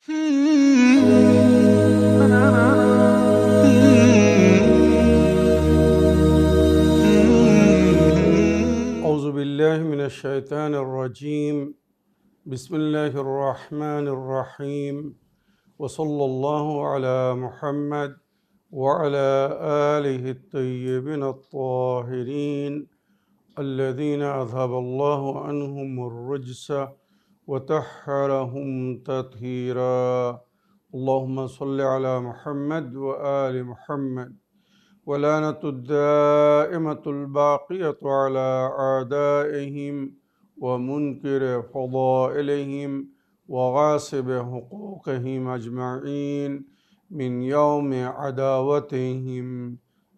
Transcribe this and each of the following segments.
أعوذ بالله من الشيطان الرجيم. بسم الله الرحمن الرحيم. وصلى الله على محمد وعلى آله الطيبين الطاهرين الذين أذهب الله عنهم الرجس وطهرهم تطهيرا. اللهم صل على محمد وآل محمد. ولعنة الدائمة الباقية على أعدائهم ومنكر فضائلهم وغاصب حقوقهم أجمعين من يوم عداوتهم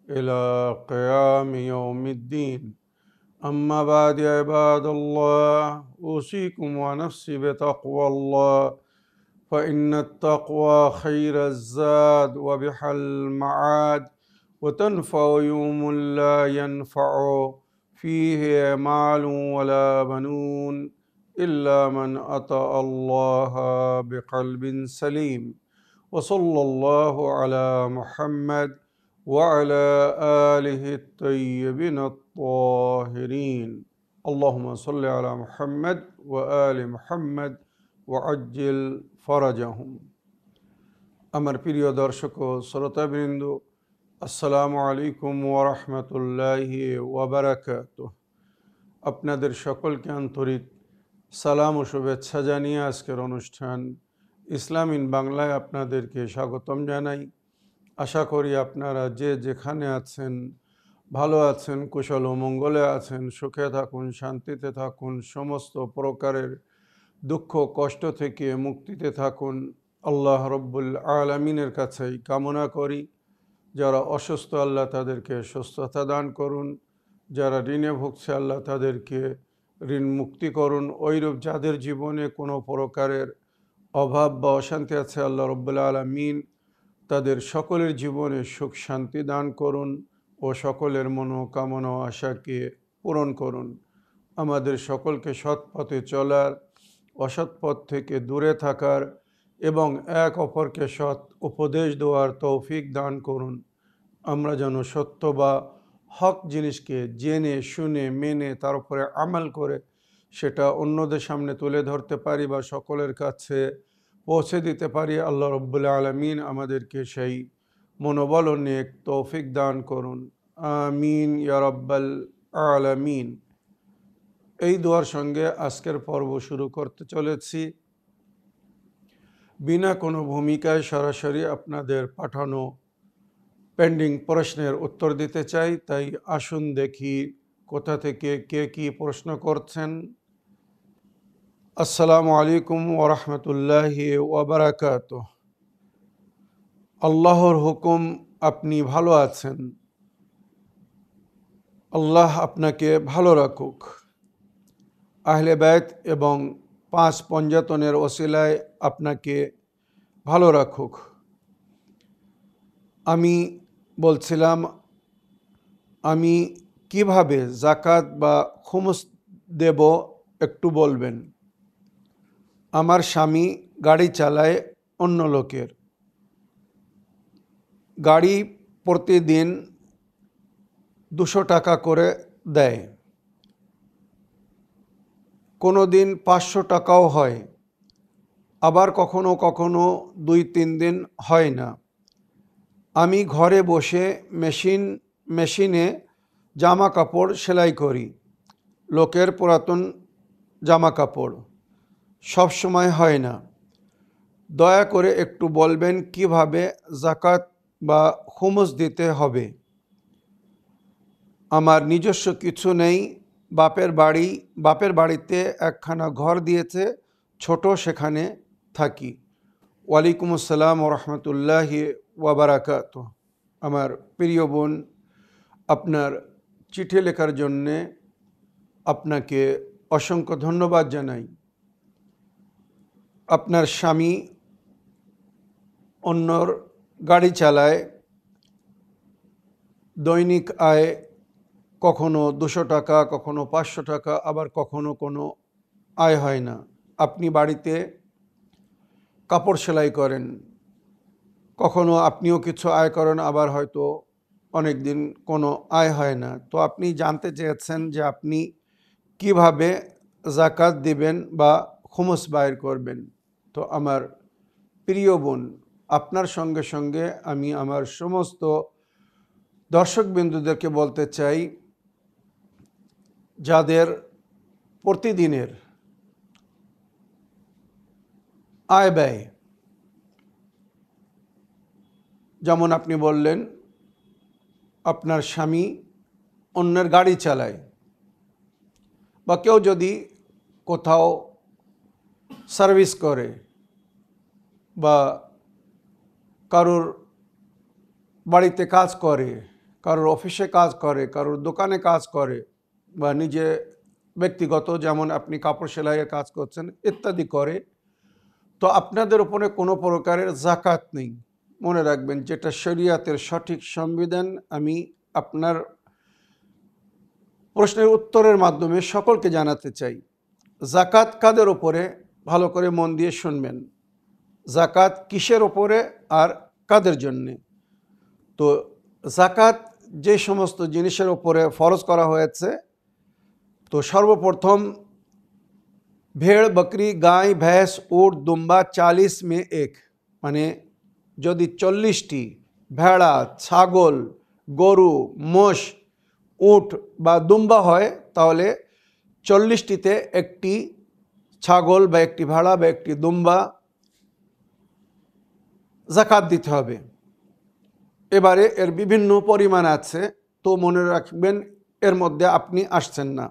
إلى قيام يوم الدين. أما بعد يا عباد الله، أوصيكم ونفسي بتقوى الله، فإن التقوى خير الزاد وبها المعاد، وتنفع يوم لا ينفع فيه مال ولا بنون إلا من أتى الله بقلب سليم. وصلى الله على محمد وعلى آله الطيبين الطاهرين. اللهم صل على محمد وآل محمد وعجل ফরাজাহুম। আমার প্রিয় দর্শক ও শ্রোতাবৃন্দ, আসসালামু আলাইকুম ওয়া রাহমাতুল্লাহি ওয়া বারাকাতুহু। আপনাদের সকলকে আন্তরিক সালাম ও শুভেচ্ছা জানিয়ে আজকের অনুষ্ঠান ইসলাম ইন বাংলায় আপনাদেরকে স্বাগতম জানাই। আশা করি আপনারা যে যেখানে আছেন ভালো আছেন, কুশল ও মঙ্গলে আছেন, সুখে থাকুন, শান্তিতে থাকুন, সমস্ত প্রকারের দুঃখ কষ্ট থেকে মুক্তিতে থাকুন। আল্লাহ রব্বুল আলামিনের কাছেই কামনা করি। যারা অসুস্থ আল্লাহ তাদেরকে সুস্থতা দান করুন, যারা ঋণে ভুগছে আল্লাহ তাদেরকে ঋণ মুক্তি করুন। ওইরূপ যাদের জীবনে কোনো প্রকারের অভাব বা অশান্তি আছে আল্লাহ রব্বুল আলামিন তাদের সকলের জীবনে সুখ শান্তি দান করুন ও সকলের মনোকামনা ও আশাকে পূরণ করুন। আমাদের সকলকে সৎ পথে চলার, অসৎ পথ থেকে দূরে থাকার এবং এক অপরকে সৎ উপদেশ দেওয়ার তৌফিক দান করুন। আমরা যেন সত্য বা হক জিনিসকে জেনে শুনে মেনে তার উপরে আমল করে সেটা অন্যদের সামনে তুলে ধরতে পারি বা সকলের কাছে পৌঁছে দিতে পারি। আল্লাহ রব্বুল আলামিন আমাদেরকে সেই মনোবল ও নেক তৌফিক দান করুন। আমিন ইয়া রাব্বাল আলামিন। এই দোয়ার সঙ্গে আজকের পর্ব শুরু করতে চলেছি। বিনা কোনো ভূমিকায় সরাসরি আপনাদের পাঠানো পেন্ডিং প্রশ্নের উত্তর দিতে চাই। তাই আসুন দেখি কোথা থেকে কে কী প্রশ্ন করছেন। আসসালামু আলাইকুম ওয়া রাহমাতুল্লাহি ওয়া বারাকাতুহু। আল্লাহর হুকুম, আপনি ভালো আছেন, আল্লাহ আপনাকে ভালো রাখুক। আহলে বাইত এবং 5 পঞ্জাতনের ওসিলায় আপনাকে ভালো রাখুক। আমি বলছিলাম, আমি কিভাবে জাকাত বা খুমুস দেব একটু বলবেন। আমার স্বামী গাড়ি চালায় অন্য লোকের। গাড়ি প্রতিদিন 200 টাকা করে দেয়, কোনো দিন 500 টাকাও হয়, আবার কখনো কখনো 2-3 দিন হয় না। আমি ঘরে বসে মেশিনে জামা কাপড় সেলাই করি, লোকের পুরাতন জামা কাপড়, সব সময় হয় না। দয়া করে একটু বলবেন কিভাবে জাকাত বা খুমুস দিতে হবে। আমার নিজস্ব কিছু নেই, বাপের বাড়িতে একখানা ঘর দিয়েছে ছোট, সেখানে থাকি। ওয়ালাইকুম আসসালাম ওয়া রাহমাতুল্লাহি ওয়া বারাকাতুহু। আমার প্রিয় বোন, আপনার চিঠি লেখার জন্যে আপনাকে অসংখ্য ধন্যবাদ জানাই। আপনার স্বামী অন্যর গাড়ি চালায়, দৈনিক আয় কখনো 200 টাকা, কখনো 500 টাকা, আবার কখনো কোনো আয় হয় না। আপনি বাড়িতে কাপড় সেলাই করেন, কখনো আপনিও কিছু আয় করেন, আবার হয়তো অনেক দিন কোনো আয় হয় না। তো আপনি জানতে চেয়েছেন যে আপনি কিভাবে জাকাত দিবেন বা খুমুস বাইর করবেন। তো আমার প্রিয় বোন, আপনার সঙ্গে সঙ্গে আমি আমার সমস্ত দর্শকবিন্দুদেরকে বলতে চাই, যাদের প্রতিদিনের আয় ব্যয়, যেমন আপনি বললেন আপনার স্বামী অন্যের গাড়ি চালায়, বা কেউ যদি কোথাও সার্ভিস করে, বা কারোর বাড়িতে কাজ করে, কারোর অফিসে কাজ করে, কারোর দোকানে কাজ করে, বা নিজে ব্যক্তিগত যেমন আপনি কাপড় সেলাইয়ের কাজ করছেন ইত্যাদি করে, তো আপনাদের উপরে কোনো প্রকারের জাকাত নেই। মনে রাখবেন, যেটা শরিয়াতের সঠিক সংবিধান আমি আপনার প্রশ্নের উত্তরের মাধ্যমে সকলকে জানাতে চাই। জাকাত কাদের ওপরে, ভালো করে মন দিয়ে শুনবেন। জাকাত কিসের ওপরে আর কাদের জন্যে? তো জাকাত যে সমস্ত জিনিসের ওপরে ফরজ করা হয়েছে, তো সর্বপ্রথম भेड़ बकरी गाय भैंस ऊँट दुम्बा 40 में 1, মানে যদি 40টি ভেড়া ছাগল গরু মোষ উট বা দুম্বা হয়, তাহলে 40টিতে একটি ছাগল বা একটি ভেড়া বা একটি দুম্বা জাকাত দিতে হবে। এবারে এর বিভিন্ন পরিমাণ আছে, তো মনে রাখবেন এর মধ্যে আপনি আসছেন না।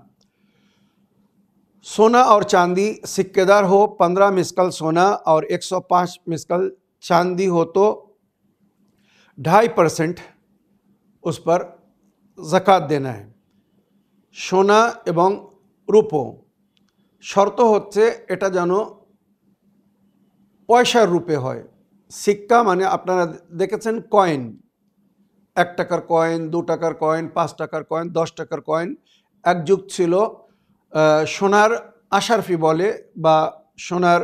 सोना और चांदी सिक्केदार हो 15 मिस्कल सोना और 105 मिस्कल चांदी हो तो 2.5% उस पर ज़कात देना है। सोना এবং রূপো, শর্ত হচ্ছে এটা যেন পয়সার রূপে হয়। সিক্কা মানে আপনারা দেখেছেন কয়েন, 1 টাকার কয়েন, 2 টাকার কয়েন, 5 টাকার কয়েন, 10 টাকার কয়েন। এক যুগ ছিল সোনার আশারফি বলে বা সোনার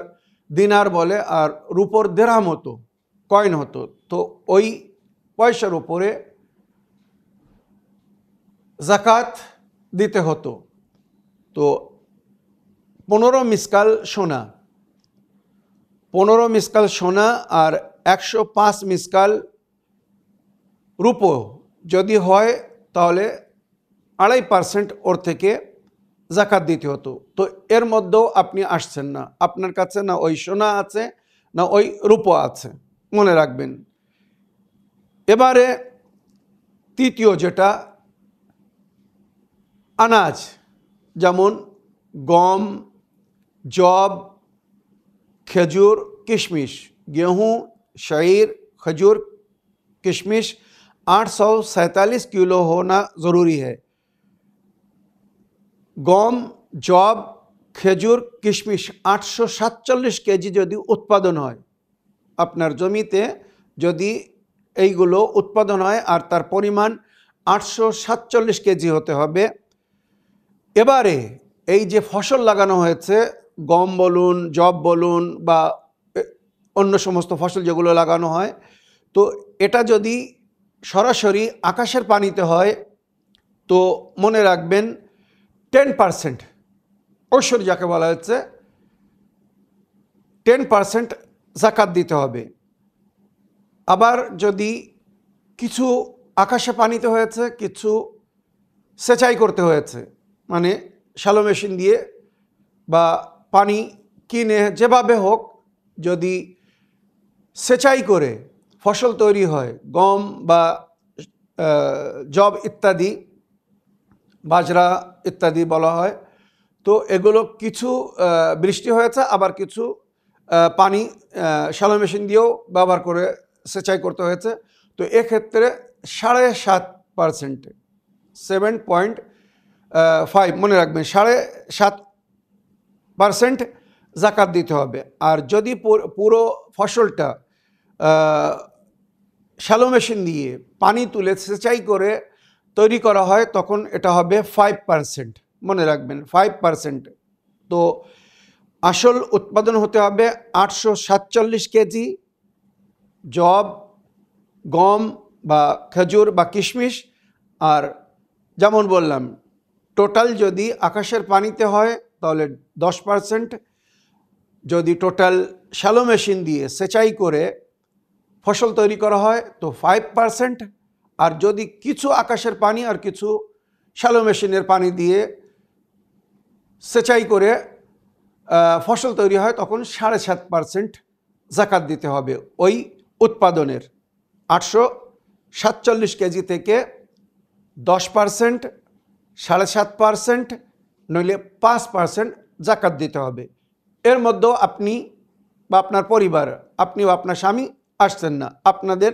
দিনার বলে, আর রূপোর দেরহাম হতো, কয়েন হতো। তো ওই পয়সার উপরে জাকাত দিতে হতো। তো 15 মিসকাল সোনা, 15 মিসকাল সোনা আর 105 মিসকাল রূপো যদি হয়, তাহলে 2.5% ওর থেকে জাকাত দিতে হতো। তো এর মধ্যেও আপনি আসছেন না, আপনার কাছে না ওই সোনা আছে না ওই রূপো আছে, মনে রাখবেন। এবারে তৃতীয় যেটা আনাজ, যেমন গম जब খেজুর কিশমিশ, गेहूँ शईर खजूर किशमिश 847 किलो होना ज़रूरी है। গম জব খেজুর কিশমিশ 847 কেজি যদি উৎপাদন হয়, আপনার জমিতে যদি এইগুলো উৎপাদন হয় আর তার পরিমাণ 847 কেজি হতে হবে। এবারে এই যে ফসল লাগানো হয়েছে, গম বলুন, জব বলুন বা অন্য সমস্ত ফসল যেগুলো লাগানো হয়, তো এটা যদি সরাসরি আকাশের পানিতে হয়, তো মনে রাখবেন 10% ঐশ্বর যাকে বলা হচ্ছে 10% জাকাত দিতে হবে। আবার যদি কিছু আকাশে পানিতে হয়েছে, কিছু সেচাই করতে হয়েছে, মানে শ্যালো মেশিন দিয়ে বা পানি কিনে যেভাবে হোক, যদি সেচাই করে ফসল তৈরি হয়, গম বা জব ইত্যাদি, বাজরা ইত্যাদি বলা হয়, তো এগুলো কিছু বৃষ্টি হয়েছে, আবার কিছু পানি শ্যালো মেশিন দিয়েও ব্যবহার করে সেচাই করতে হয়েছে। তো এক্ষেত্রে 7.5%, 7.5 মনে রাখবেন, 7.5% জাকাত দিতে হবে। আর যদি পুরো ফসলটা শ্যালো মেশিন দিয়ে পানি তুলে সেচাই করে তৈরি করা হয়, তখন এটা হবে 5%, মনে রাখবেন 5%। তো আসল উৎপাদন হতে হবে 847 কেজি জব, গম বা খেজুর বা কিশমিশ। আর যেমন বললাম, টোটাল যদি আকাশের পানিতে হয় তাহলে 10%, যদি টোটাল শ্যালো মেশিন দিয়ে সেচাই করে ফসল তৈরি করা হয় তো 5%, আর যদি কিছু আকাশের পানি আর কিছু শ্যালো মেশিনের পানি দিয়ে সেচাই করে ফসল তৈরি হয় তখন 7.5% জাকাত দিতে হবে ওই উৎপাদনের। 847 কেজি থেকে 10%, 7.5%, নইলে 5% জাকাত দিতে হবে। এর মধ্যেও আপনি বা আপনার পরিবার, আপনি বা আপনার স্বামী আসছেন না, আপনাদের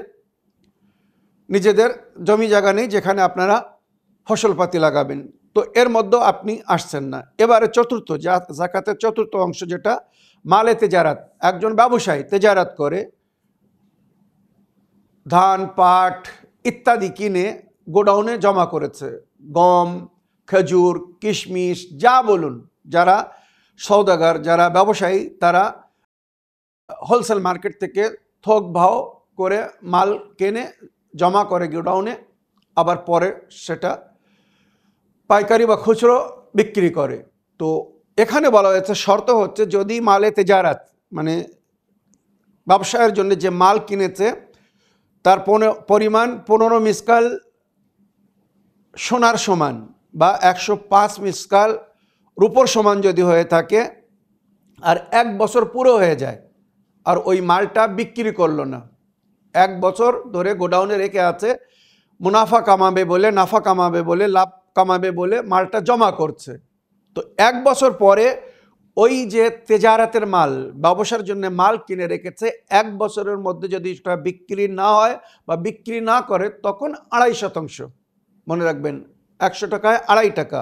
নিজেদের জমি জায়গা নেই যেখানে আপনারা ফসলপাতি লাগাবেন, তো এর মধ্যেও আপনি আসছেন না। এবারে চতুর্থ জাকাতের চতুর্থ অংশ যেটা মালে তেজারাত। একজন ব্যবসায়ী তেজারাত করে ধান, পাট ইত্যাদি কিনে গোডাউনে জমা করেছে, গম, খেজুর, কিশমিশ যা বলুন, যারা সওদাগার, যারা ব্যবসায়ী, তারা হোলসেল মার্কেট থেকে থোক ভাও করে মাল কেনে জমা করে গোডাউনে, আবার পরে সেটা পাইকারি বা খুচরো বিক্রি করে। তো এখানে বলা হয়েছে শর্ত হচ্ছে যদি মালে তেজারাত মানে ব্যবসায়ের জন্য যে মাল কিনেছে তার পরিমাণ 15 মিসকাল সোনার সমান বা 105 মিসকাল রূপোর সমান যদি হয়ে থাকে, আর 1 বছর পুরো হয়ে যায় আর ওই মালটা বিক্রি করলো না, 1 বছর ধরে গোডাউনে রেখে আছে, মুনাফা কামাবে বলে, নাফা কামাবে বলে, লাভ কামাবে বলে মালটা জমা করছে, তো 1 বছর পরে ওই যে তেজারাতের মাল, ব্যবসার জন্য মাল কিনে রেখেছে, 1 বছরের মধ্যে যদি সেটা বিক্রি না হয় বা বিক্রি না করে তখন 2.5%, মনে রাখবেন 100 টাকায় 2.5 টাকা,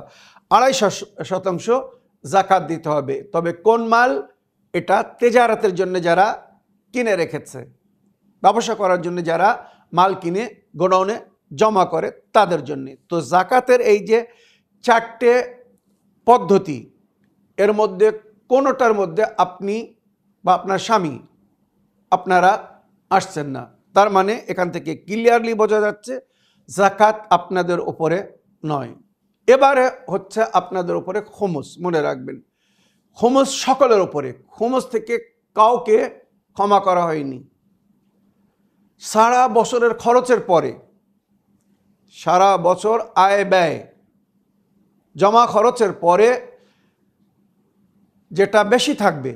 2.5% জাকাত দিতে হবে। তবে কোন মাল? এটা তেজারাতের জন্য যারা কিনে রেখেছে, ব্যবসা করার জন্য যারা মাল কিনে গোডাউনে জমা করে তাদের জন্য। তো জাকাতের এই যে 4টে পদ্ধতি, এর মধ্যে কোনোটার মধ্যে আপনি বা আপনার স্বামী আপনারা আসছেন না, তার মানে এখান থেকে ক্লিয়ারলি বোঝা যাচ্ছে জাকাত আপনাদের উপরে নয়। এবারে হচ্ছে আপনাদের উপরে খুমুস। মনে রাখবেন খুমুস সকলের উপরে, খুমুস থেকে কাউকে ক্ষমা করা হয়নি। সারা বছরের খরচের পরে, সারা বছর আয় ব্যয় জমা খরচের পরে যেটা বেশি থাকবে,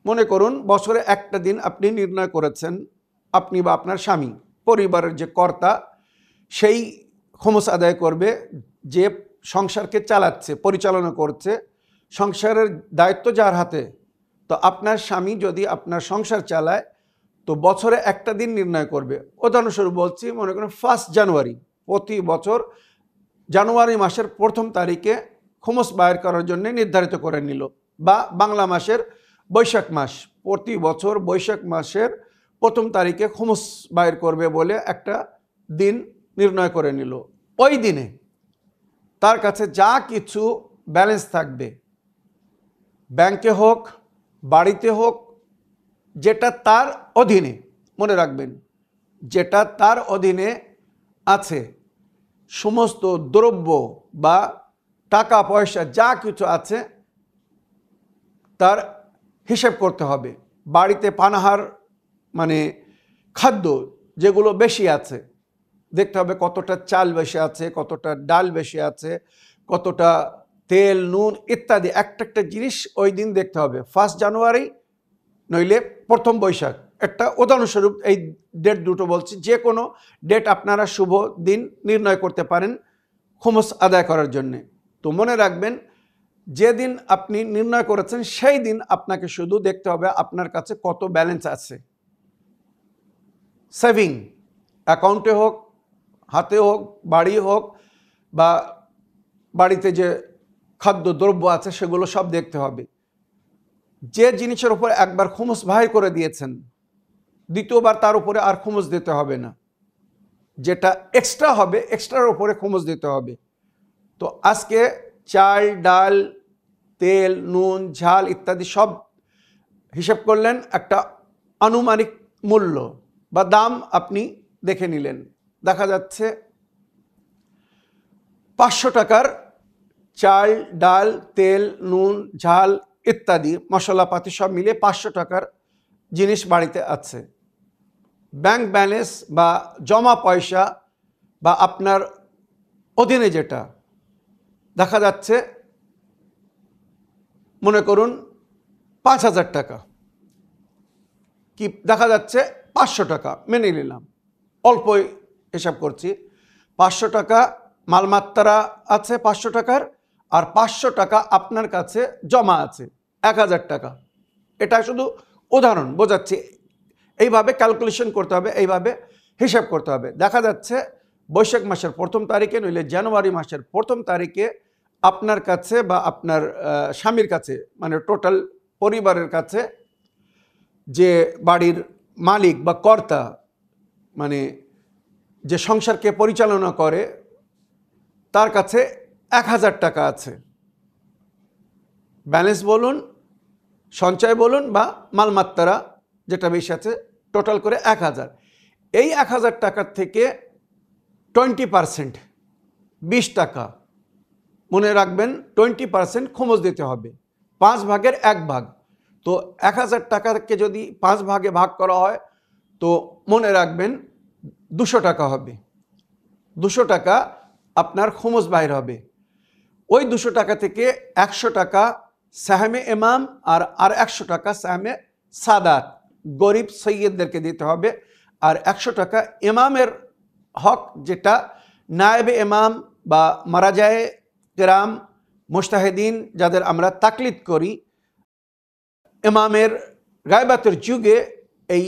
মনে করুন বছরে একটা দিন আপনি নির্ণয় করেছেন, আপনি বা আপনার স্বামী, পরিবারের যে কর্তা, সেই খুমুস আদায় করবে, যে সংসারকে চালাচ্ছে, পরিচালনা করছে, সংসারের দায়িত্ব যার হাতে। তো আপনার স্বামী যদি আপনার সংসার চালায় তো বছরে একটা দিন নির্ণয় করবে। উদাহরণস্বরূপ বলছি, মনে করুন 1 জানুয়ারি, প্রতি বছর জানুয়ারি মাসের 1ম তারিখে খুমুস বাইর করার জন্য নির্ধারিত করে নিল, বা বাংলা মাসের বৈশাখ মাস, প্রতি বছর বৈশাখ মাসের 1ম তারিখে খুমুস বাইর করবে বলে একটা দিন নির্ণয় করে নিল। ওই দিনে তার কাছে যা কিছু ব্যালেন্স থাকবে, ব্যাংকে হোক, বাড়িতে হোক, যেটা তার অধীনে, মনে রাখবেন যেটা তার অধীনে আছে, সমস্ত দ্রব্য বা টাকা পয়সা যা কিছু আছে তার হিসেব করতে হবে। বাড়িতে পানাহার মানে খাদ্য যেগুলো বেশি আছে, দেখতে হবে কতটা চাল বেশি আছে, কতটা ডাল বেশি আছে, কতটা তেল, নুন ইত্যাদি একটা একটা জিনিস ওই দিন দেখতে হবে। 1 জানুয়ারি নইলে 1ম বৈশাখ, একটা উদাহরণস্বরূপ এই ডেট দুটো বলছি, যে কোনো ডেট আপনারা শুভ দিন নির্ণয় করতে পারেন খুমুস আদায় করার জন্যে। তো মনে রাখবেন যেদিন আপনি নির্ণয় করেছেন সেই দিন আপনাকে শুধু দেখতে হবে আপনার কাছে কত ব্যালেন্স আছে, সেভিং অ্যাকাউন্টে হোক, হাতে হোক, বাড়ি হোক, বা বাড়িতে যে খাদ্য দ্রব্য আছে সেগুলো সব দেখতে হবে। যে জিনিসের উপর একবার খুমুস বাহির করে দিয়েছেন, দ্বিতীয়বার তার উপরে আর খুমুস দিতে হবে না, যেটা এক্সট্রা হবে এক্সট্রার উপরে খুমুস দিতে হবে। তো আজকে চাল, ডাল, তেল, নুন, ঝাল ইত্যাদি সব হিসাব করলেন, একটা আনুমানিক মূল্য বা দাম আপনি দেখে নিলেন। দেখা যাচ্ছে 500 টাকার চাল, ডাল, তেল, নুন, ঝাল ইত্যাদি মশলাপাতি সব মিলে 500 টাকার জিনিস বাড়িতে আছে। ব্যাংক ব্যালেন্স বা জমা পয়সা বা আপনার অধীনে যেটা দেখা যাচ্ছে, মনে করুন 5000 টাকা, কি দেখা যাচ্ছে 500 টাকা, মেনে নিলাম, অল্পই হিসাব করছি। 500 টাকা মালমাত্রা আছে 500 টাকার, আর 500 টাকা আপনার কাছে জমা আছে 1000 টাকা। এটা শুধু উদাহরণ বোঝাচ্ছি, এইভাবে ক্যালকুলেশন করতে হবে, এইভাবে হিসাব করতে হবে। দেখা যাচ্ছে বৈশাখ মাসের 1ম তারিখে নইলে জানুয়ারি মাসের 1ম তারিখে আপনার কাছে বা আপনার স্বামীর কাছে, মানে টোটাল পরিবারের কাছে, যে বাড়ির মালিক বা কর্তা, মানে যে সংসারকে পরিচালনা করে, তার কাছে 1000 টাকা আছে। ব্যালেন্স বলুন, সঞ্চয় বলুন বা মালমাত্রা যেটা বেশি আছে, টোটাল করে 1000। এই 1000 টাকার থেকে 20%, 20 টাকা, মনে রাখবেন 20% খরচ দিতে হবে, 5 ভাগের 1 ভাগ। তো 1000 টাকাকে যদি 5 ভাগে ভাগ করা হয় তো মনে রাখবেন 200 টাকা হবে। 200 টাকা আপনার খরচ বাইর হবে। ওই 200 টাকা থেকে 100 টাকা সাহমে ইমাম আর 100 টাকা সাহমে সাদাত, গরিব সৈয়দদেরকে দিতে হবে। আর 100 টাকা ইমামের হক, যেটা নায়েবে ইমাম বা মারাজায়ে কেরাম, মুজতাহিদিন যাদের আমরা তাকলিদ করি, ইমামের গায়বাতের যুগে এই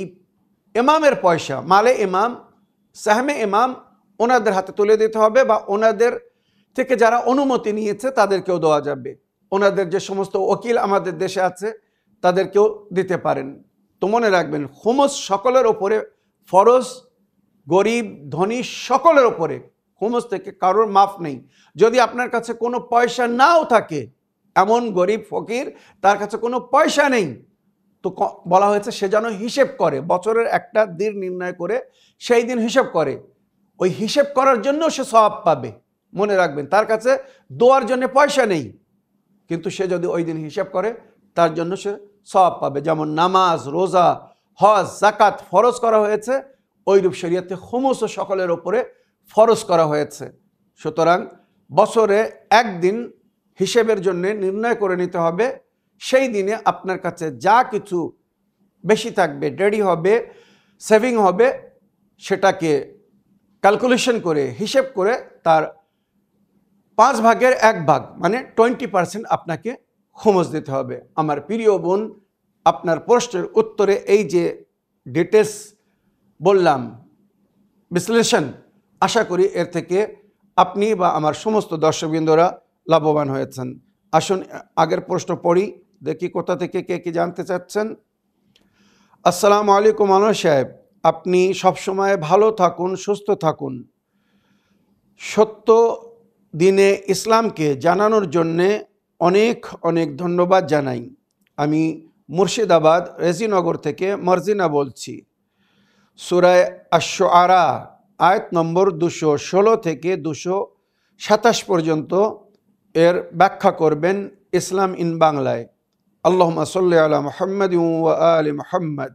ইমামের পয়সা, মালে ইমাম, সাহমে ইমাম ওনাদের হাতে তুলে দিতে হবে, বা ওনাদের থেকে যারা অনুমতি নিয়েছে তাদেরকেও দেওয়া যাবে। ওনাদের যে সমস্ত ওকিল আমাদের দেশে আছে তাদেরকেও দিতে পারেন। তো মনে রাখবেন, খুমুস সকলের ওপরে ফরজ, গরিব ধনী সকলের ওপরে। খুমুস থেকে কারোর মাফ নেই। যদি আপনার কাছে কোনো পয়সা নাও থাকে, এমন গরিব ফকির তার কাছে কোনো পয়সা নেই, তো বলা হয়েছে সে যেন হিসেব করে, বছরের একটা দিন নির্ণয় করে সেই দিন হিসেব করে। ওই হিসেব করার জন্য সে সওয়াব পাবে। মনে রাখবেন, তার কাছে দোয়ার জন্য পয়সা নেই, কিন্তু সে যদি ওই দিন হিসাব করে তার জন্য সে সওয়াব পাবে। যেমন নামাজ, রোজা, হজ, যাকাত ফরজ করা হয়েছে, ওইরূপ শরীয়তে খুমুসও সকলের ওপরে ফরজ করা হয়েছে। সুতরাং বছরে একদিন হিসেবের জন্য নির্ণয় করে নিতে হবে। সেই দিনে আপনার কাছে যা কিছু বেশি থাকবে, ডেডি হবে, সেভিং হবে, সেটাকে ক্যালকুলেশন করে হিসেব করে তার 5 ভাগের 1 ভাগ, মানে 20% আপনাকে খুমুস দিতে হবে। আমার প্রিয় বোন, আপনার প্রশ্নের উত্তরে এই যে ডিটেলস বললাম, বিশ্লেষণ, আশা করি এর থেকে আপনি বা আমার সমস্ত দর্শকবৃন্দরা লাভবান হয়েছেন। আসুন আগের প্রশ্ন পড়ি, দেখি কোথা থেকে কে কি জানতে চাচ্ছেন। আসসালামু আলাইকুম আনোয়ার সাহেব, আপনি সবসময় ভালো থাকুন, সুস্থ থাকুন। সত্য দিনে ইসলামকে জানানোর জন্যে অনেক অনেক ধন্যবাদ জানাই। আমি মুর্শিদাবাদ রেজিনগর থেকে মার্জিনা বলছি। সূরা আশ-শুআরা আয়াত নম্বর 216 থেকে 227 পর্যন্ত এর ব্যাখ্যা করবেন ইসলাম ইন বাংলায়। আল্লাহুম্মা সাল্লি আলা মুহাম্মাদ ওয়া আলি মুহাম্মাদ।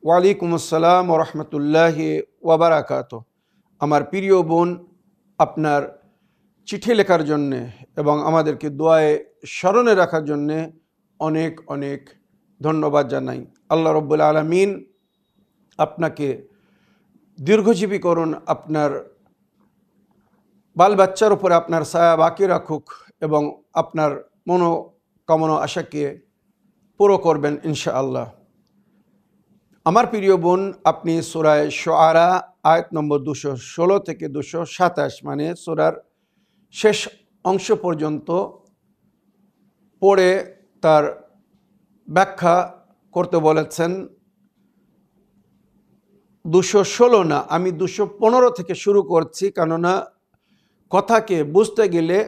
ওয়া আলাইকুম আসসালাম ওয়া রাহমাতুল্লাহি ওয়া বারাকাতুহু। আমার প্রিয় বোন, আপনার চিঠি লেখার জন্যে এবং আমাদেরকে দোয়ায় স্মরণে রাখার জন্যে অনেক অনেক ধন্যবাদ জানাই। আল্লাহ রাব্বুল আলামিন আপনাকে দীর্ঘজীবী করুন, আপনার বাল বাচ্চার উপরে আপনার ছায়া বাকি রাখুক এবং আপনার মনোকামনা আশাকে পুরো করবেন ইনশাআল্লাহ। আমার প্রিয় বোন, আপনি সূরা শুআরা আয়াত নম্বর 216 থেকে 227, মানে সূরার শেষ অংশ পর্যন্ত পড়ে তার ব্যাখ্যা করতে বলেছেন। 216 না, আমি 215 থেকে শুরু করছি, কেননা কথাকে বুঝতে গেলে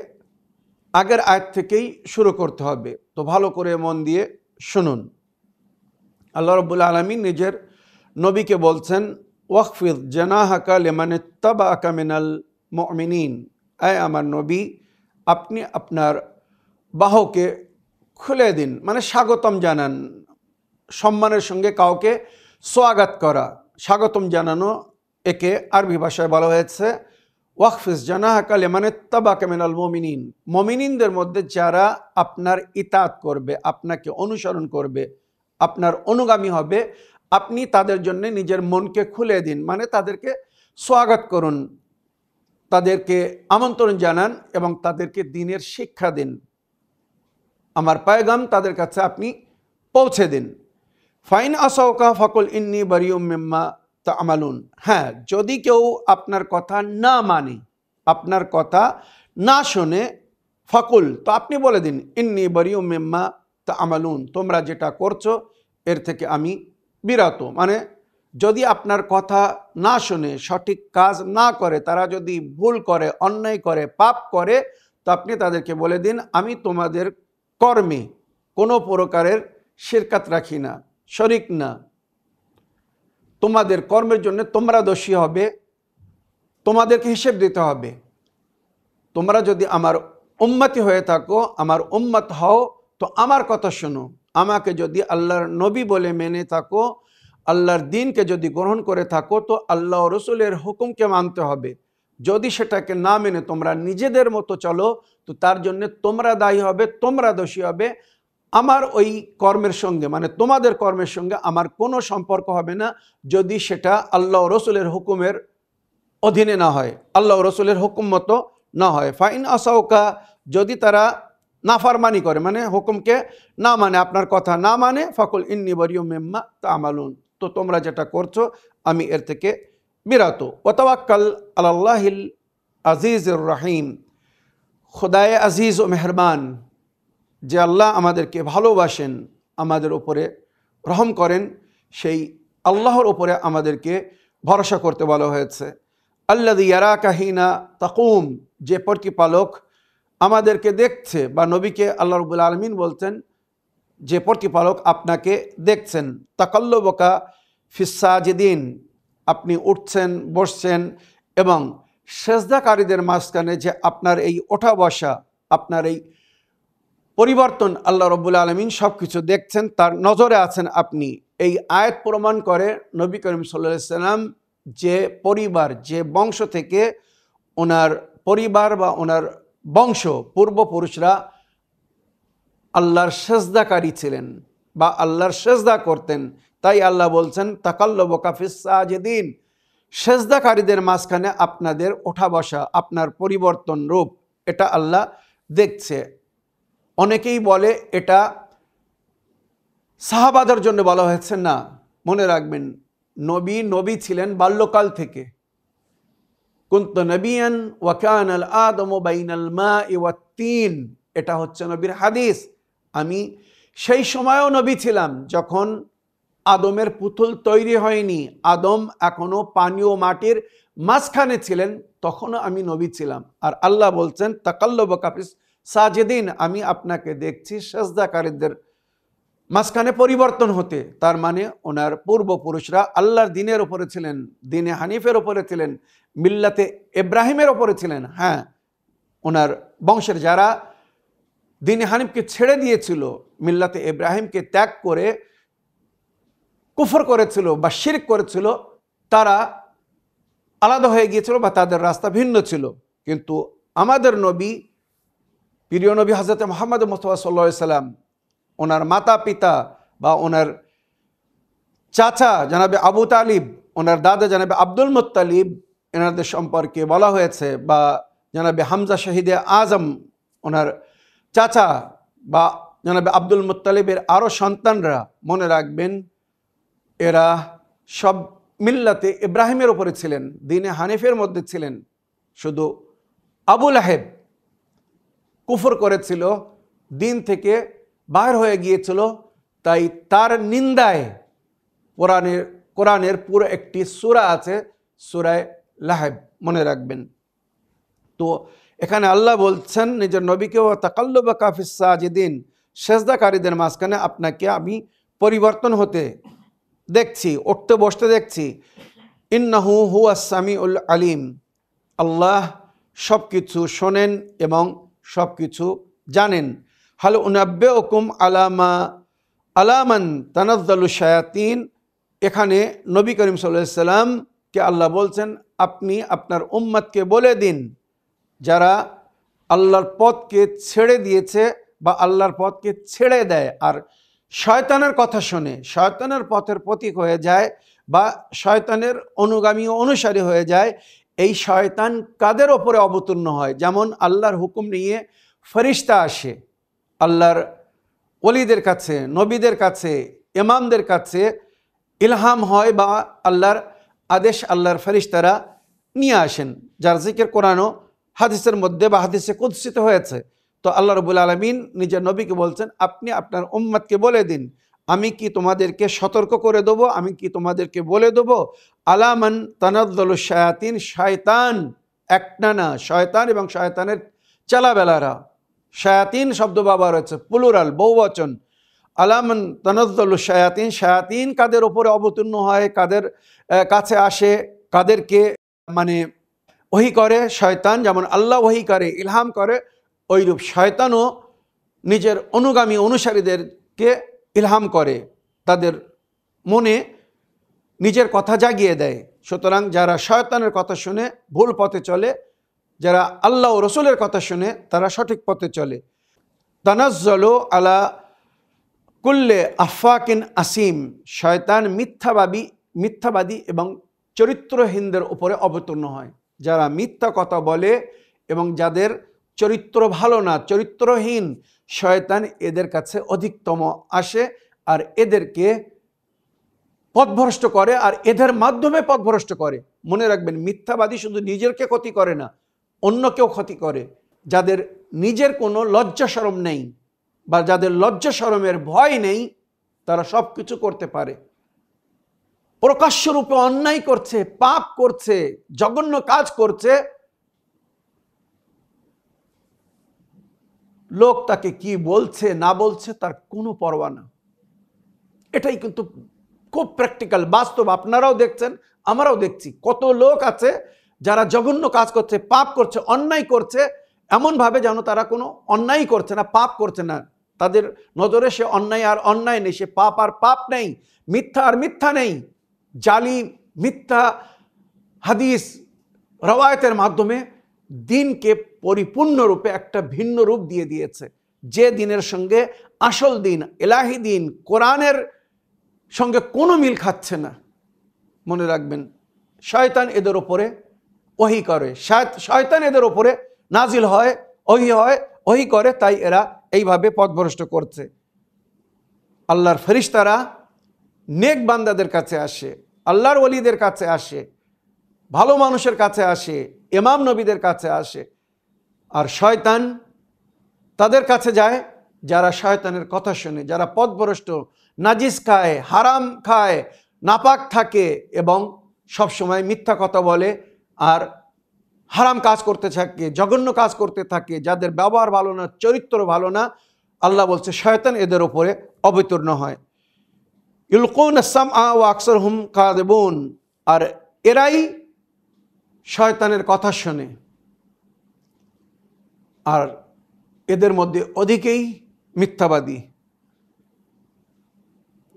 আগের আয়াত থেকেই শুরু করতে হবে। তো ভালো করে মন দিয়ে শুনুন। আল্লাহ রাব্বুল আলামিন নিজের নবীকে বলছেন, ওয়াকফিদ জানাহাকা লিমান ইত্তাবাআকা মিনাল মুমিনিন, আয় আমার নবী আপনি আপনার বাহুকে খুলে দিন, মানে স্বাগতম জানান। সম্মানের সঙ্গে কাউকে স্বাগত করা, স্বাগতম জানানো, একে আরবি ভাষায় বলা হয়েছে ওয়াকফিজ জানাহাকা লিমান ইত্তাবাআকা মিনাল মুমিনিন। মুমিনিনদের মধ্যে যারা আপনার ইতাআত করবে, আপনাকে অনুসরণ করবে, আপনার অনুগামী হবে, আপনি তাদের জন্য নিজের মনকে খুলে দিন, মানে তাদেরকে স্বাগত করুন, তাদেরকে আমন্ত্রণ জানান এবং তাদেরকে দ্বীনের শিক্ষা দিন, আমার পয়গাম তাদের কাছে আপনি পৌঁছে দিন। ফাইন আসাউকা ফাকুল ইন্নী বারিউম মিম্মা তা'মালুন। হ্যাঁ, যদি কেউ আপনার কথা না মানে, আপনার কথা না শোনে, ফাকুল, তো আপনি বলে দিন ইন্নী বারিউম মিম্মা তা'মালুন, তোমরা যেটা করছো এর থেকে আমি বিরত। মানে যদি আপনার কথা না শোনে, সঠিক কাজ না করে, তারা যদি ভুল করে, অন্যায় করে, পাপ করে, তো আপনি তাদেরকে বলে দিন আমি তোমাদের কর্মে কোনো প্রকারের শিরকাত রাখি না, শরিক না, তোমাদের কর্মের জন্য তোমরা দোষী হবে, তোমাদেরকে হিসেব দিতে হবে। তোমরা যদি আমার উম্মতি হয়ে থাকো, আমার উম্মত হও, তো আমার কথা শোনো। আমাকে যদি আল্লাহর নবী বলে মেনে থাকো, আল্লাহর দ্বীনকে যদি গ্রহণ করে থাকো, তো আল্লাহ রসুলের হুকুমকে মানতে হবে। যদি সেটাকে না মেনে তোমরা নিজেদের মতো চলো, তো তার জন্য তোমরা দায়ী হবে, তোমরা দোষী হবে। আমার ওই কর্মের সঙ্গে, মানে তোমাদের কর্মের সঙ্গে আমার কোনো সম্পর্ক হবে না, যদি সেটা আল্লাহ রসুলের হুকুমের অধীনে না হয়, আল্লাহ রসুলের হুকুম মতো না হয়। ফাইন আসাউকা, যদি তারা নাফরমানি করে, মানে হুকুমকে না মানে, আপনার কথা না মানে, ফাকুল ইন্নী বারিউম মিম্মা তা'মালুন, তো তোমরা যেটা করছো আমি এর থেকে বিরত। ওয়াতাওয়াক্কাল আলাল্লাহিল আজিজুর রহিম, খুদায়ে আজিজ ও মেহরবান, যে আল্লাহ আমাদেরকে ভালোবাসেন, আমাদের উপরে রহম করেন, সেই আল্লাহর উপরে আমাদেরকে ভরসা করতে বলা হয়েছে। আল্লাযী ইয়ারাকা হিনা তাকুম, যে প্রতিপালক আমাদেরকে দেখছে, বা নবীকে আল্লাহ রাব্বুল আলামিন বলছেন যে প্রতিপালক আপনাকে দেখছেন। তাকাল্লুবাকা ফিস সাজিদিন, আপনি উঠছেন, বসছেন এবং সেজদাকারীদের মাঝখানে যে আপনার এই ওঠা বসা, আপনার এই পরিবর্তন, আল্লাহ রাব্বুল আলামিন সব কিছু দেখছেন, তার নজরে আছেন আপনি। এই আয়াত প্রমাণ করে নবী করিম সাল্লাল্লাহু আলাইহি সাল্লাম যে পরিবার, যে বংশ থেকে ওনার পরিবার বা ওনার বংশ পূর্বপুরুষরা আল্লাহর সেজদাকারী ছিলেন বা আল্লাহর সেজদা করতেন, তাই আল্লাহ বলছেন তাকাল্লুবুকা ফিস সাজিদিন, সেজদাকারীদের মাঝখানে আপনাদের ওঠা বসা, আপনার পরিবর্তন রূপ, এটা আল্লাহ দেখছে। অনেকেই বলে এটা সাহাবাদের জন্য বলা হয়েছে, না, মনে রাখবেন নবী ছিলেন বাল্যকাল থেকে। কুনতু নবিয়ান ওয়া কানাল আদমু বাইনাল মাই ওয়াত তিন, এটা হচ্ছে নবীর হাদিস। আমি সেই সময়ও নবী ছিলাম যখন আদমের পুতুল তৈরি হয়নি, আদম এখনো পানি ও মাটির মাঝখানে ছিলেন, তখনও আমি নবী ছিলাম। আর আল্লাহ বলছেন তাকাল্লুবুকা ফিস সাজিদিন, আমি আপনাকে দেখছি সেজদাকারীদের মাঝখানে পরিবর্তন হতে। তার মানে ওনার পূর্বপুরুষরা আল্লাহর দ্বীনের উপরে ছিলেন, দ্বীনে হানিফের উপরে ছিলেন, মিল্লাতে ইব্রাহিমের উপরে ছিলেন। হ্যাঁ, ওনার বংশের যারা দ্বীনে হানিফকে ছেড়ে দিয়েছিল, মিল্লাতে ইব্রাহিমকে ত্যাগ করে কুফর করেছিল বা শিরক করেছিল, তারা আলাদা হয়ে গিয়েছিল বা তাদের রাস্তা ভিন্ন ছিল। কিন্তু আমাদের নবী, প্রিয় নবী হযরত মুহাম্মদ মুস্তাফা সাল্লাল্লাহু আলাইহি সাল্লাম, ওনার মাতা পিতা বা ওনার চাচা জানাবে আবু তালিব, ওনার দাদা জানাবে আব্দুল মুত্তালিব, এনাদের সম্পর্কে বলা হয়েছে, বা জানাবে হামজা শহীদে আজম, ওনার চাচা, বা জানাবে আব্দুল মুত্তালিবের আরও সন্তানরা, মনে রাখবেন এরা সব মিল্লাতে ইব্রাহিমের ওপরে ছিলেন, দ্বীনে হানিফের মধ্যে ছিলেন। শুধু আবু লাহেব কুফর করেছিল, দ্বীন থেকে বাইর হয়ে গিয়েছিল, তাই তার নিন্দায় কোরআনের পুরো একটি সূরা আছে, সূরায়ে লাহেব, মনে রাখবেন। তো এখানে আল্লাহ বলছেন নিজের নবীকে, ওয়া তাকাল্লুবাকা ফিস সাজিদিন, সেজদাকারীদের মাঝখানে আপনাকে আমি পরিবর্তন হতে দেখছি, উঠতে বসতে দেখছি। ইন্নাহু হুয়াস সামিউল আলিম, আল্লাহ সব কিছু শোনেন এবং সব কিছু জানেন। হাল উনাব্বিউকুম আলামান তানাজ্জালু শায়াতিন, এখানে নবী করিম সাল্লাল্লাহু আলাইহি সাল্লামকে আল্লাহ বলছেন, আপনি আপনার উম্মতকে বলে দিন যারা আল্লাহর পথকে ছেড়ে দিয়েছে বা আল্লাহর পথকে ছেড়ে দেয় আর শয়তানের কথা শুনে শয়তানের পথের প্রতীক হয়ে যায় বা শয়তানের অনুগামী ও অনুসারী হয়ে যায়, এই শয়তান কাদের ওপরে অবতীর্ণ হয়? যেমন আল্লাহর হুকুম নিয়ে ফেরেশতা আসে আল্লাহর ওলিদের কাছে, নবীদের কাছে, ইমামদের কাছে ইলহাম হয় বা আল্লাহর আদেশ আল্লাহর ফেরেশতারা নিয়ে আসেন, যার জিকির কোরআন ও হাদিসের মধ্যে বা হাদিসে কুদসিত হয়েছে। তো আল্লাহ রাব্বুল আলামিন নিজের নবীকে বলছেন, আপনি আপনার উম্মতকে বলে দিন, আমি কি তোমাদেরকে সতর্ক করে দেবো, আমি কি তোমাদেরকে বলে দেবো আলামান তানাজ্জালু শায়াতিন, শয়তান একটা না, শয়তান এবং শয়তানের চালাবেলারা, শায়াতিন শব্দ ব্যবহার হয়েছে প্লুরাল, বহুবচন। আলামান তানাজ্জালু শায়াতিন, শায়াতিন কাদের ওপরে অবতীর্ণ হয়, কাদের কাছে আসে, কাদেরকে মানে ওহী করে? শয়তান যেমন আল্লাহ ওহী করে, ইলহাম করে, ওইরূপ শয়তানও নিজের অনুগামী অনুসারীদেরকে ইলহাম করে, তাদের মনে নিজের কথা জাগিয়ে দেয়। সুতরাং যারা শয়তানের কথা শুনে ভুল পথে চলে, যারা আল্লাহ ও রসুলের কথা শুনে তারা সঠিক পথে চলে। তানাজ্জালু আলা কুল্লে আফাকিন আসিম, শয়তান মিথ্যাবাদী এবং চরিত্রহীনদের উপরে অবতীর্ণ হয়। যারা মিথ্যা কথা বলে এবং যাদের চরিত্র ভালো না, চরিত্রহীন, শয়তান এদের কাছে অধিকতম আসে আর এদেরকে পথভ্রষ্ট করে আর এদের মাধ্যমে পথভ্রষ্ট করে। মনে রাখবেন, মিথ্যাবাদী শুধু নিজেরকে ক্ষতি করে না, অন্যকেও ক্ষতি করে। যাদের নিজের কোনো লজ্জা শরম নেই বা যাদের লজ্জা শরমের ভয় নেই, তারা সব কিছু করতে পারে। প্রকাশ্য রূপে অন্যায় করছে, পাপ করছে, জঘন্য কাজ করছে, লোক তাকে কি বলছে না বলছে তার কোনো পরোয়া না। এটাই কিন্তু খুব প্র্যাকটিক্যাল, বাস্তব। আপনারাও দেখছেন, আমরাও দেখছি। কত লোক আছে যারা জঘন্য কাজ করছে, পাপ করছে, অন্যায় করছে, এমনভাবে যেন তারা কোনো অন্যায় করছে না, পাপ করছে না। তাদের নজরে সে অন্যায় আর অন্যায় নেই, সে পাপ আর পাপ নেই, মিথ্যা আর মিথ্যা নেই। জালি মিথ্যা হাদিস রওয়ায়তের মাধ্যমে দিনকে পরিপূর্ণরূপে একটা ভিন্ন রূপ দিয়ে দিয়েছে, যে দিনের সঙ্গে আসল দিন, এলাহি দিন, কোরআনের সঙ্গে কোনো মিল খাচ্ছে না। মনে রাখবেন, শয়তান এদের ওপরে ওহী করে, শয়তান এদের ওপরে নাজিল হয়, ওহী করে, তাই এরা এইভাবে পথভ্রষ্ট করছে। আল্লাহর ফেরেশতারা নেক বান্দাদের কাছে আসে, আল্লাহর ওলিদের কাছে আসে, ভালো মানুষের কাছে আসে, ইমাম নবীদের কাছে আসে, আর শয়তান তাদের কাছে যায় যারা শয়তানের কথা শুনে, যারা পথভ্রষ্ট, নাজিস খায়, হারাম খায়, নাপাক থাকে এবং সবসময় মিথ্যা কথা বলে আর হারাম কাজ করতে থাকে, জঘন্য কাজ করতে থাকে, যাদের ব্যবহার ভালো না, চরিত্র ভালো না। আল্লাহ বলছে শয়তান এদের উপরে অবতীর্ণ হয়। ইলকুন সামআ ওয়া আকসারহুম কাযিবুন, আর এরাই শয়তানের কথা শোনে আর এদের মধ্যে অধিকেই মিথ্যাবাদী।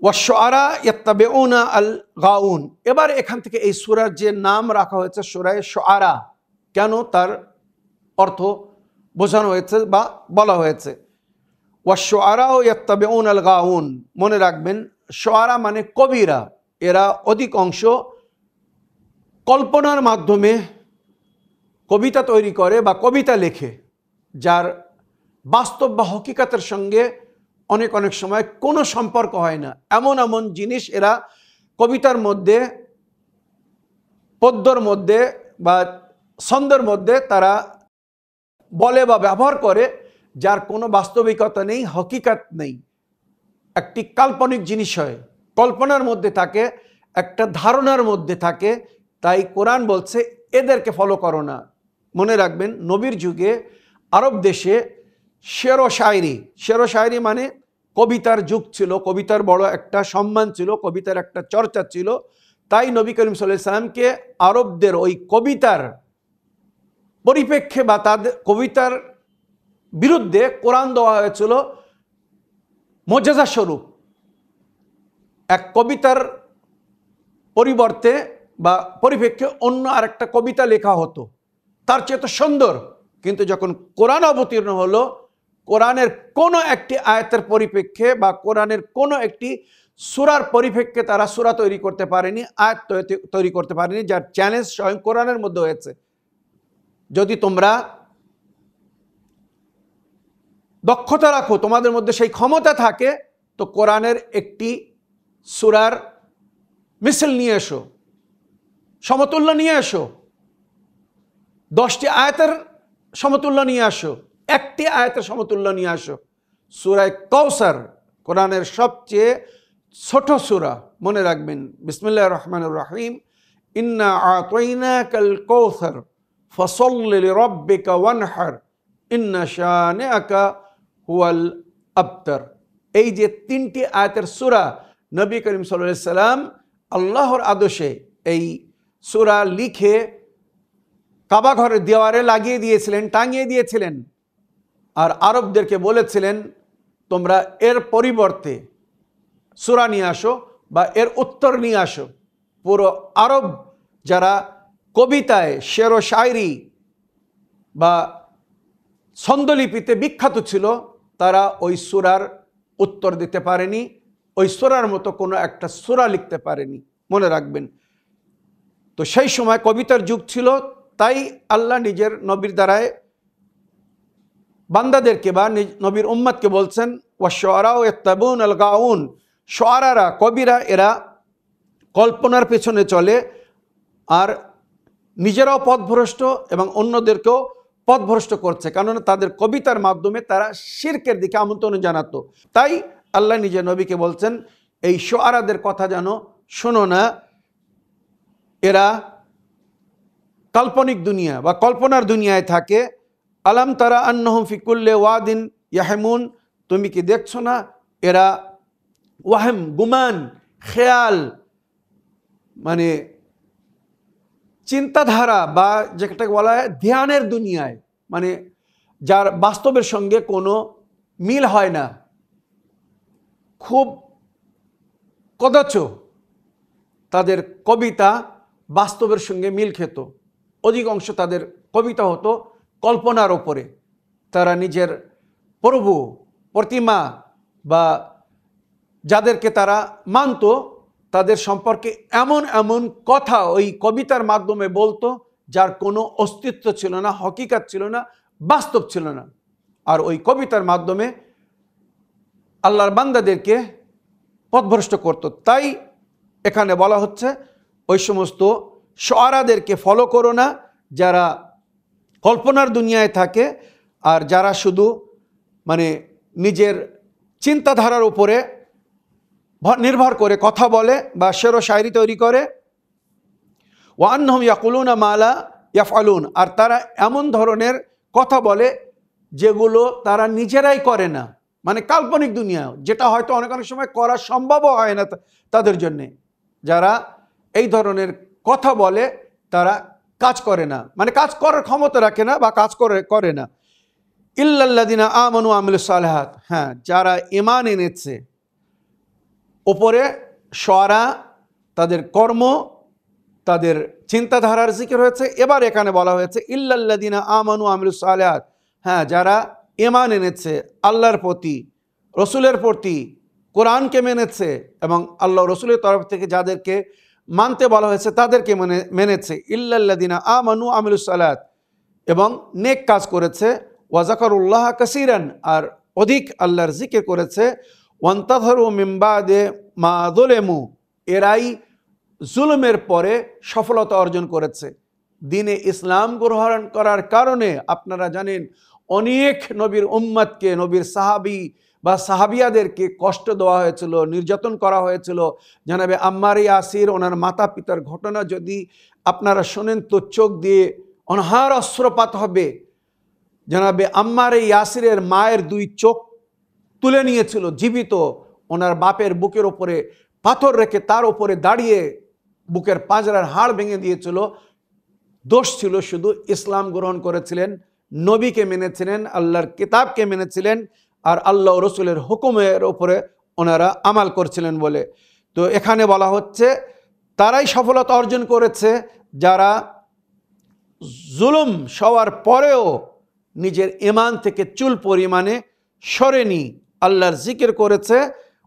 ওয়াশ-শুআরা ইয়াত্তাবিউনা আল-গাউন, এবার এখান থেকে এই সূরার যে নাম রাখা হয়েছে সূরায়ে শুআরা, কেন তার অর্থ বোঝানো হয়েছে বা বলা হয়েছে। ওয়াশ-শুআরা ইয়াত্তাবিউনা আল-গাউন, মনে রাখবেন, শুআরা মানে কবিরা, এরা অধিকাংশ কল্পনার মাধ্যমে কবিতা তৈরি করে বা কবিতা লেখে, যার বাস্তব বা হকিকতের সঙ্গে অনেক সময় কোনো সম্পর্ক হয় না। এমন জিনিস এরা কবিতার মধ্যে, পদ্যর মধ্যে বা ছন্দের মধ্যে তারা বলে বা ব্যবহার করে, যার কোনো বাস্তবিকতা নেই, হকিকত নেই, একটি কাল্পনিক জিনিস হয়, কল্পনার মধ্যে থাকে, একটা ধারণার মধ্যে থাকে। তাই কোরআন বলছে এদেরকে ফলো করো না। মনে রাখবেন, নবীর যুগে আরব দেশে শের ও শায়রি মানে কবিতার যুগ ছিল, কবিতার বড় একটা সম্মান ছিল, কবিতার একটা চর্চা ছিল। তাই নবী করিম সাল্লাল্লাহু আলাইহি সাল্লামকে আরবদের ওই কবিতার পরিপ্রেক্ষে বা তাদের কবিতার বিরুদ্ধে কোরআন দেওয়া হয়েছিল মুজিজা স্বরূপ। এক কবিতার পরিবর্তে বা পরিপ্রেক্ষে অন্য আরেকটা কবিতা লেখা হতো, তার চেয়ে তো সুন্দর। কিন্তু যখন কোরআন অবতীর্ণ হলো, কোরআনের কোনো একটি আয়াতের পরিপ্রেক্ষে বা কোরআনের কোনো একটি সূরার পরিপ্রেক্ষে তারা সূরা তৈরি করতে পারেনি, আয়াত তৈরি করতে পারেনি, যার চ্যালেঞ্জ স্বয়ং কোরআনের মধ্যে হয়েছে। যদি তোমরা দক্ষতা রাখো, তোমাদের মধ্যে সেই ক্ষমতা থাকে, তো কোরআনের একটি সূরার মিছিল নিয়ে এসো, সমতুল্য নিয়ে এসো, 10টি আয়াতের সমতুল্য নিয়ে আসো, একটি আয়াতের সমতুল্য নিয়ে আসো। সূরা কাউসার কোরআনের সবচেয়ে ছোট সূরা, মনে রাখবেন। বিসমিল্লাহির রহমানির রহিম, ইন্না আতাইনাকাল কাউসার ফাসাল্লি লিরাব্বিকা ওয়ানহার ইন্না শানিআকা হুয়াল আবতার। এই যে 3টি আয়াতের সূরা, নবী করিম সাল্লাল্লাহু আলাইহি সাল্লাম আল্লাহর আদেশে এই সূরা লিখে কাবা ঘরের দেওয়ালে লাগিয়ে দিয়েছিলেন, টাঙিয়ে দিয়েছিলেন। আর আরবদেরকে বলেছিলেন, তোমরা এর পরিবর্তে সূরা নিয়ে আসো বা এর উত্তর নিয়ে আসো। পুরো আরব যারা কবিতায়, শের ও শায়রি বা ছন্দলিপিতে বিখ্যাত ছিল, তারা ওই সূরার উত্তর দিতে পারেনি, ওই সূরার মতো কোনো একটা সূরা লিখতে পারেনি, মনে রাখবেন। তো সেই সময় কবিতার যুগ ছিল, তাই আল্লাহ নিজের নবীর দ্বারায় বান্দাদেরকে বা নবীর উম্মতকে বলছেন, ওয়াশ-শুআরাউ ইয়াত্তাবুনাল গাউন, শুআরারা, কবিরা, এরা কল্পনার পেছনে চলে আর নিজেরাও পথভ্রষ্ট এবং অন্যদেরকেও পথভ্রষ্ট করছে, কারণ তাদের কবিতার মাধ্যমে তারা শিরকের দিকে আমন্ত্রণ জানাতো। তাই আল্লাহ নিজের নবীকে বলছেন, এই শুআরাদের কথা যেন শোনো না, এরা কাল্পনিক দুনিয়া বা কল্পনার দুনিয়ায় থাকে। আলাম তারা আন্নাহুম ফি কুল্লি ওয়াদিন ইয়াহমুন, তুমি কি দেখছো না এরা ওয়াহম, গুমান, খেয়াল, মানে চিন্তাধারা বা যেটাকে বলা হয় ধ্যানের দুনিয়ায়, মানে যার বাস্তবের সঙ্গে কোনো মিল হয় না, খুব কদাচ তাদের কবিতা বাস্তবের সঙ্গে মিল খেত। অধিকাংশ তাদের কবিতা হতো কল্পনার ওপরে। তারা নিজের প্রভু, প্রতিমা বা যাদেরকে তারা মানত, তাদের সম্পর্কে এমন এমন কথা ওই কবিতার মাধ্যমে বলতো, যার কোনো অস্তিত্ব ছিল না, হকিকত ছিল না, বাস্তব ছিল না। আর ওই কবিতার মাধ্যমে আল্লাহর বান্দাদেরকে পথভ্রষ্ট করত। তাই এখানে বলা হচ্ছে, ওই সমস্ত শুআরাদেরকে ফলো করো না, যারা কল্পনার দুনিয়ায় থাকে আর যারা শুধু মানে নিজের চিন্তাধারার উপরে নির্ভর করে কথা বলে বা শের ও শায়রি তৈরি করে। ওয়া আন্নাহুম ইয়াকুলুনা মা লা ইয়াফআলুন, আর তারা এমন ধরনের কথা বলে যেগুলো তারা নিজেরাই করে না, মানে কাল্পনিক দুনিয়া, যেটা হয়তো অনেক অনেক সময় করা সম্ভবও হয় না তাদের জন্যে। যারা এই ধরনের কথা বলে তারা কাজ করে না, মানে কাজ করার ক্ষমতা রাখে না বা কাজ করে না। ইল্লাল্লাযিনা আমানু ওয়া আমিলুস সালিহাত, হ্যাঁ, যারা ঈমান এনেছে। ওপরে শুআরা, তাদের কর্ম, তাদের চিন্তাধারার জিকির হয়েছে। এবার এখানে বলা হয়েছে ইল্লাল্লাযিনা আমানু ওয়া আমিলুস সালিহাত, হ্যাঁ, যারা ঈমান এনেছে আল্লাহর প্রতি, রসুলের প্রতি, কোরআনকে মেনেছে এবং আল্লাহ রসুলের তরফ থেকে যাদেরকে মানতে বলা হয়েছে তাদেরকে মেনেছে। ইল্লাল্লাযিনা আমানু ওয়া আমিলুস সালিহাত, এবং নেক কাজ করেছে। ওয়া যাকারুল্লাহ কাসীরান, আর অধিক আল্লাহর জিকির করেছে। ওয়ান্তাযহারু মিন বাদে মা যুলিমু, এরাই জুলুমের পরে সফলতা অর্জন করেছে। দ্বীনে ইসলাম গ্রহণ করার কারণে আপনারা জানেন অনেক নবীর উম্মতকে, নবীর সাহাবী বা সাহাবিয়াদেরকে কষ্ট দেওয়া হয়েছিল, নির্যাতন করা হয়েছিল। জানাবে আম্মার ইয়াসির, ওনার মাতা পিতার ঘটনা যদি আপনারা শোনেন তো চোখ দিয়ে অনহার অশ্রুপাত হবে। জানাবে আম্মার ইয়াসিরের মায়ের 2 চোখ তুলে নিয়েছিল জীবিত, ওনার বাপের বুকের ওপরে পাথর রেখে তার ওপরে দাঁড়িয়ে বুকের পাঁজরার হাড় ভেঙে দিয়েছিল, দোষ ছিল শুধু ইসলাম গ্রহণ করেছিলেন, নবীকে মেনেছিলেন, আল্লাহর কিতাবকে মেনেছিলেন, আর আল্লাহ রসুলের হুকুমের ওপরে ওনারা আমাল করছিলেন বলে। তো এখানে বলা হচ্ছে তারাই সফলতা অর্জন করেছে যারা জুলুম সওয়ার পরেও নিজের ঈমান থেকে চুল পরিমাণে সরেনি, আল্লাহর জিকির করেছে,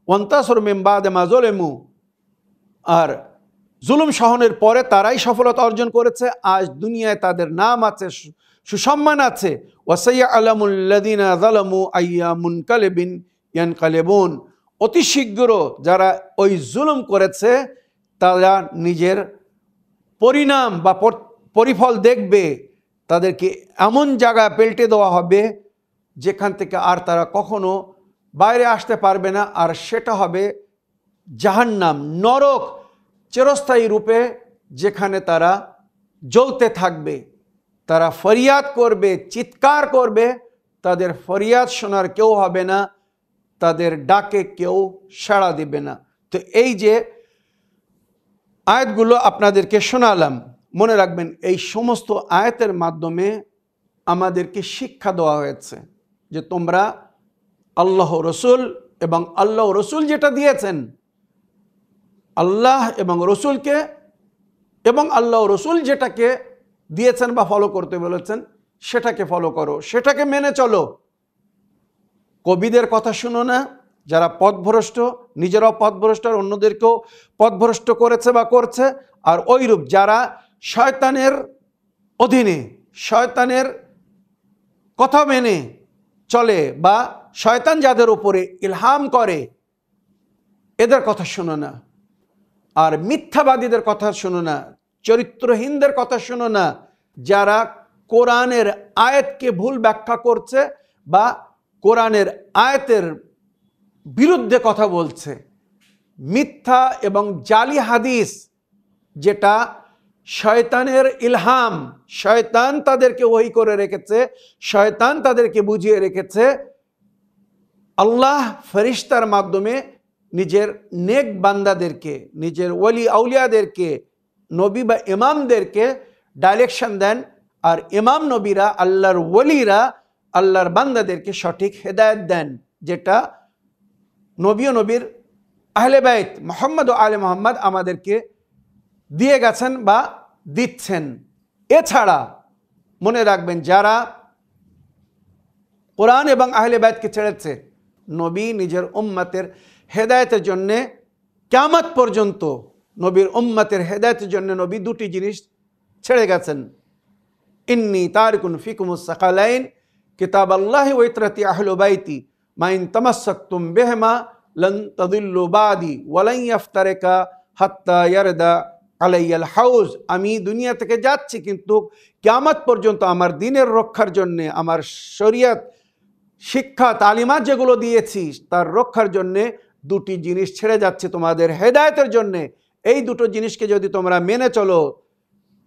ওয়ান্তাসরু মিন বাদি মা যুলিমু, আর জুলুম সহনের পরে তারাই সফলতা অর্জন করেছে। আজ দুনিয়ায় তাদের নাম আছে, সুসম্মান আছে। ওয়াসাইয়ালামুল লাযিনা যালামু আইয়া মুনকালিবিন ইয়ানকালিবুন, অতি শীঘ্র যারা ওই জুলুম করেছে তারা নিজের পরিণাম বা পরিফল দেখবে, তাদেরকে এমন জায়গায় পেল্টে দেওয়া হবে যেখান থেকে আর তারা কখনো বাইরে আসতে পারবে না, আর সেটা হবে জাহান্নাম, নরক, চিরস্থায়ী রূপে, যেখানে তারা জ্বলতে থাকবে। তারা ফরিয়াদ করবে, চিৎকার করবে, তাদের ফরিয়াদ শোনার কেউ হবে না, তাদের ডাকে কেউ সাড়া দেবে না। তো এই যে আয়াতগুলো আপনাদেরকে শোনালাম, মনে রাখবেন এই সমস্ত আয়াতের মাধ্যমে আমাদেরকে শিক্ষা দেওয়া হয়েছে যে তোমরা আল্লাহ রসুল এবং আল্লাহ রসুল যেটা দিয়েছেন, আল্লাহ এবং রসুলকে এবং আল্লাহ রসুল যেটাকে দিয়েছেন বা ফলো করতে বলেছেন সেটাকে ফলো করো, সেটাকে মেনে চলো। কবিদের কথা শুনো না, যারা পথভ্রষ্ট, নিজেরাও পথভ্রষ্ট আর অন্যদেরকেও পথভ্রষ্ট করেছে বা করছে। আর ওইরূপ যারা শয়তানের অধীনে, শয়তানের কথা মেনে চলে বা শয়তান যাদের উপরে ইলহাম করে, এদের কথা শোনো না। আর মিথ্যাবাদীদের কথা শোনো না, চরিত্রহীনদের কথা শোনো না, যারা কোরআনের আয়াতকে ভুল ব্যাখ্যা করছে বা কোরআনের আয়াতের বিরুদ্ধে কথা বলছে। মিথ্যা এবং জালি হাদিস, যেটা শয়তানের ইলহাম, শয়তান তাদেরকে ওহী করে রেখেছে, শয়তান তাদেরকে বুঝিয়ে রেখেছে, আল্লাহ ফেরেশতার মাধ্যমে নিজের নেক বান্দাদেরকে, নিজের ওলি আউলিয়াদেরকে, নবী বা ইমামদেরকে ডাইরেকশন দেন। আর ইমাম নবীরা, আল্লাহর ওলিরা আল্লাহর বান্দাদেরকে সঠিক হেদায়েত দেন, যেটা নবী ও নবীর আহলে বাইত মুহাম্মদ ও আলে মুহাম্মদ আমাদেরকে দিয়ে গেছেন বা দিচ্ছেন। এছাড়া মনে রাখবেন, যারা কোরআন এবং আহলে বাইতকে ছেড়েছে, নবী নিজের উম্মতের হেদায়েতের জন্যে কিয়ামত পর্যন্ত নবীর উম্মতের হেদায়েতের জন্য নবী দুটি জিনিস ছেড়ে গেছেন। ইন্নী তারিকুন ফিকুমুস সাকালাইন কিতাবাল্লাহি ওয়া ইতরাতি আহলি বাইতি মা ইন তামাসসাকতুম বিহিমা লান তাদিল্লু বাদি ওয়া লান ইফতারিকা হাত্তা ইয়ারদা আলাইয়াল হাউজ। আমি দুনিয়া থেকে যাচ্ছি, কিন্তু কিয়ামত পর্যন্ত আমার দ্বীনের রক্ষার জন্য, আমার শরীয়ত শিক্ষা তালিমাত যেগুলো দিয়েছি তার রক্ষার জন্যে দুটি জিনিস ছেড়ে যাচ্ছে তোমাদের হেদায়েতের জন্যে। এই দুটো জিনিসকে যদি তোমরা মেনে চলো,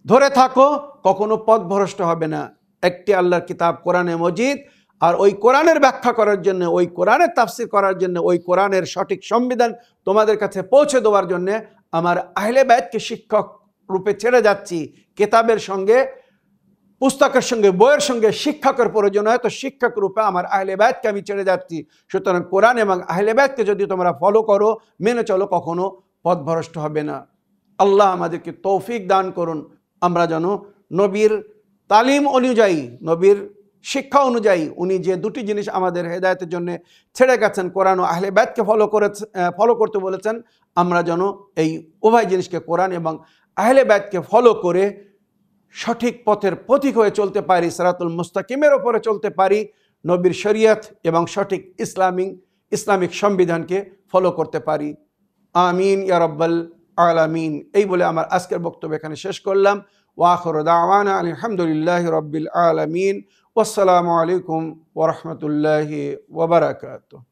ধরে থাকো, কখনো পথভ্রষ্ট হবে না। একটি আল্লাহর কিতাব কোরআনে মজিদ, আর ওই কোরআনের ব্যাখ্যা করার জন্য, ওই কোরআনের তাফসীর করার জন্য, ওই কোরআনের সঠিক সংবিধান তোমাদের কাছে পৌঁছে দেওয়ার জন্য আমার আহলে বাইতকে শিক্ষক রূপে ছেড়ে যাচ্ছি। কিতাবের সঙ্গে, পুস্তকের সঙ্গে, বইয়ের সঙ্গে শিক্ষকের প্রয়োজন হয়, তো শিক্ষক রূপে আমার আহলে বাইতকে আমি ছেড়ে যাচ্ছি। সুতরাং কোরআন এবং আহলে বাইতকে যদি তোমরা ফলো করো, মেনে চলো, কখনো পথভ্রষ্ট হবে না। আল্লাহ আমাদেরকে তৌফিক দান করুন, আমরা যেন নবীর তালিম অনুযায়ী, নবীর শিক্ষা অনুযায়ী, উনি যে দুটি জিনিস আমাদের হেদায়েতের জন্য ছেড়ে গেছেন, কোরআন ও আহলে বাইতকে ফলো করতে বলেছেন, আমরা যেন এই উভয় জিনিসকে, কোরআন এবং আহলে বাইতকে ফলো করে সঠিক পথের পথিক হয়ে চলতে পারি, সিরাতুল মুস্তাকিমের ওপরে চলতে পারি, নবীর শরীয়ত এবং সঠিক ইসলামিক সংবিধানকে ফলো করতে পারি। আমিন ইয়া রাব্বাল আলামিন। এই বলে আমার আজকের বক্তব্য এখানে শেষ করলাম। ওয়া আখিরু দাওয়ানা আলহামদুলিল্লাহি রাব্বিল আলামিন। ওয়াসসালামু আলাইকুম ওয়া রাহমাতুল্লাহি ওয়া বারাকাতুহু।